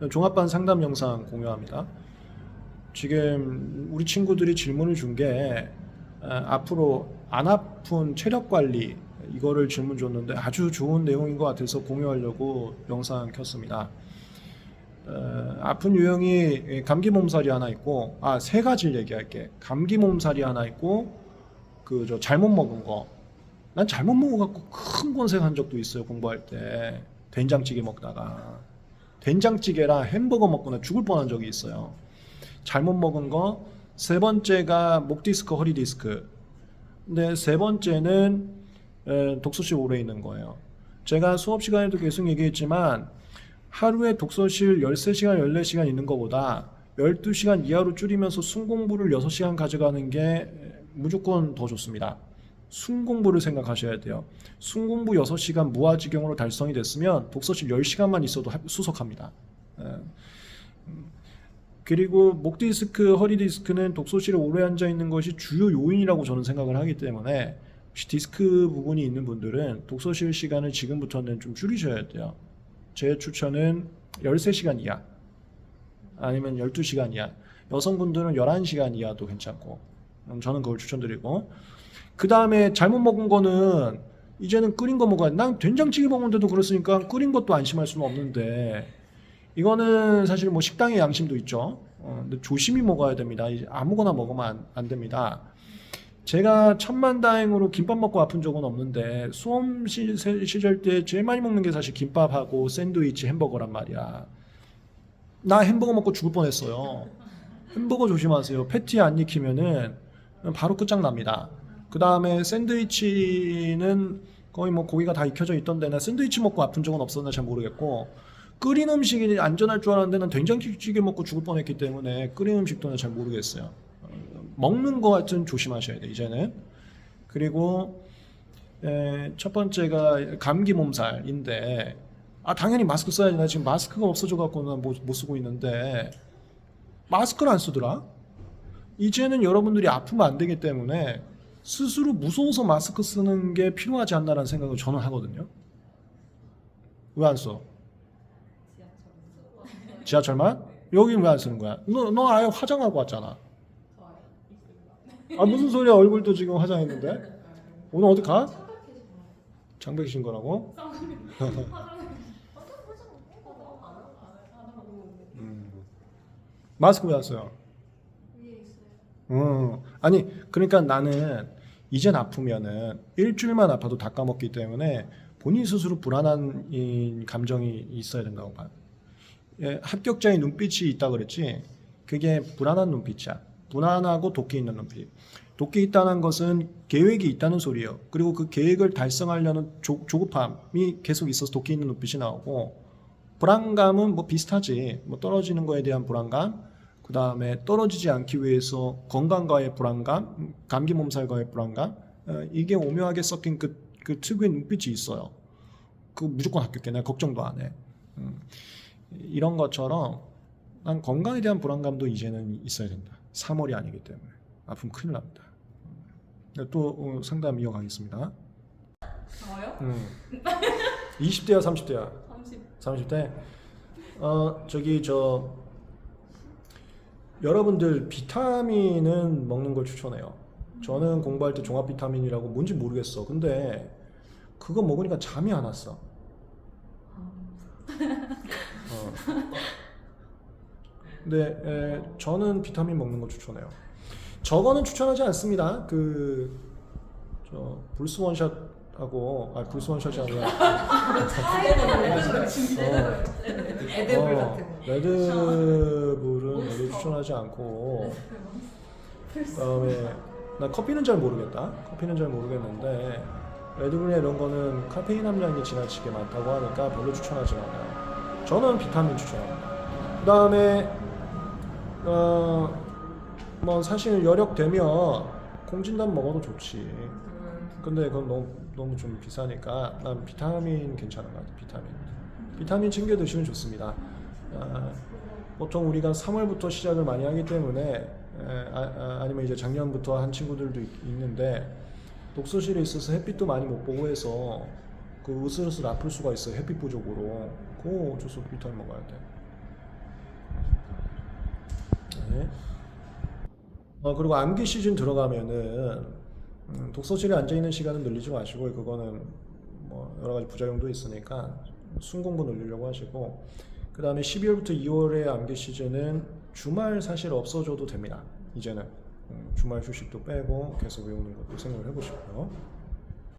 종합반 상담 영상 공유합니다. 지금 우리 친구들이 질문을 준 게 앞으로 안 아픈 체력 관리 이거를 질문 줬는데 아주 좋은 내용인 것 같아서 공유하려고 영상 켰습니다. 아픈 유형이 감기 몸살이 하나 있고, 세 가지를 얘기할게. 감기 몸살이 하나 있고, 저 잘못 먹은 거. 난 잘못 먹어갖고 큰 고생한 적도 있어요, 공부할 때. 된장찌개 먹다가. 된장찌개랑 햄버거 먹고 나 죽을 뻔한 적이 있어요. 잘못 먹은 거. 세 번째가 목 디스크, 허리 디스크. 근데 세 번째는 독서실 오래 있는 거예요. 제가 수업 시간에도 계속 얘기했지만 하루에 독서실 13시간, 14시간 있는 것보다 12시간 이하로 줄이면서 순공부를 6시간 가져가는 게 무조건 더 좋습니다. 순공부를 생각하셔야 돼요. 순공부 6시간 무아지경으로 달성이 됐으면 독서실 10시간만 있어도 수석합니다. 그리고 목 디스크, 허리 디스크는 독서실에 오래 앉아 있는 것이 주요 요인이라고 저는 생각을 하기 때문에 혹시 디스크 부분이 있는 분들은 독서실 시간을 지금부터는 좀 줄이셔야 돼요. 제 추천은 13시간 이하 아니면 12시간 이하, 여성분들은 11시간 이하도 괜찮고 저는 그걸 추천드리고, 그 다음에 잘못 먹은 거는 이제는 끓인 거 먹어야 돼. 난 된장찌개 먹는데도 그랬으니까 끓인 것도 안심할 수는 없는데, 이거는 사실 뭐 식당의 양심도 있죠. 근데 조심히 먹어야 됩니다. 이제 아무거나 먹으면 안 됩니다. 제가 천만다행으로 김밥 먹고 아픈 적은 없는데 수험 시절 때 제일 많이 먹는 게 사실 김밥하고 샌드위치, 햄버거란 말이야. 나 햄버거 먹고 죽을 뻔했어요. 햄버거 조심하세요. 패티 안 익히면은 바로 끝장납니다. 그 다음에 샌드위치는 거의 뭐 고기가 다 익혀져 있던데, 나 샌드위치 먹고 아픈 적은 없었나 잘 모르겠고, 끓인 음식이 안전할 줄 알았는데 난 된장찌개 먹고 죽을 뻔했기 때문에 끓인 음식도 잘 모르겠어요. 먹는 거 하여튼 조심하셔야 돼 이제는. 그리고 첫 번째가 감기 몸살인데, 당연히 마스크 써야지. 나 지금 마스크가 없어져 갖고는 못 쓰고 있는데 마스크를 안 쓰더라. 이제는 여러분들이 아프면 안 되기 때문에 스스로 무서워서 마스크 쓰는 게 필요하지 않나라는 생각을 저는 하거든요. 왜 안 써? 지하철만? 여기는 왜 안 쓰는 거야? 너 아예 화장하고 왔잖아. 무슨 소리야? 얼굴도 지금 화장했는데. 오늘 어디 가? 장백신 거라고? 마스크 왜 안 써요? 아니 그러니까 나는 이젠 아프면은 일주일만 아파도 다 까먹기 때문에 본인 스스로 불안한 감정이 있어야 된다고 봐요. 합격자의 눈빛이 있다 그랬지? 그게 불안한 눈빛이야. 불안하고 도끼 있는 눈빛. 도끼 있다는 것은 계획이 있다는 소리예요. 그리고 그 계획을 달성하려는 조급함이 계속 있어서 도끼 있는 눈빛이 나오고, 불안감은 뭐 비슷하지. 뭐 떨어지는 거에 대한 불안감, 그 다음에 떨어지지 않기 위해서 건강과의 불안감, 감기 몸살과의 불안감, 이게 오묘하게 섞인 그 특유의 눈빛이 있어요. 그 무조건 합격해. 내가 걱정도 안 해. 이런 것처럼 난 건강에 대한 불안감도 이제는 있어야 된다. 3월이 아니기 때문에 아프면 큰일 납니다. 또 상담 이어가겠습니다. 저요? 20대야 30대야? 30. 30대? 여러분들 비타민은 먹는 걸 추천해요. 저는 공부할 때 종합 비타민이라고 뭔지 모르겠어. 근데 그거 먹으니까 잠이 안 왔어. 근데 저는 비타민 먹는 거 추천해요. 저거는 추천하지 않습니다. 불스 원샷하고, 불스 원샷이 아니라 에드블 같은 거. 레드불은 여기 추천하지 않고, 그다음에 나 커피는 잘 모르겠는데 레드불이나 이런 거는 카페인 함량이 지나치게 많다고 하니까 별로 추천하지 않아요. 저는 비타민 추천합니다. 그다음에 뭐 사실 여력 되면 공진단 먹어도 좋지. 근데 그건 너무 좀 비싸니까 난 비타민 괜찮은 것 같아. 비타민 챙겨 드시면 좋습니다. 보통 우리가 3월부터 시작을 많이 하기 때문에 아니면 이제 작년부터 한 친구들도 있는데, 독서실에 있어서 햇빛도 많이 못 보고 해서 그 으슬으슬 아플 수가 있어요. 햇빛 부족으로. 그거 어쩔 수 없이 비타민 먹어야 돼. 네. 그리고 암기 시즌 들어가면은 독서실에 앉아 있는 시간은 늘리지 마시고 그거는 뭐 여러 가지 부작용도 있으니까 순공부 늘리려고 하시고 그 다음에 12월부터 2월의 암기 시즌은 주말 사실 없어져도 됩니다. 이제는 주말 휴식도 빼고 계속 외우는 것도 생각을 해보시고요.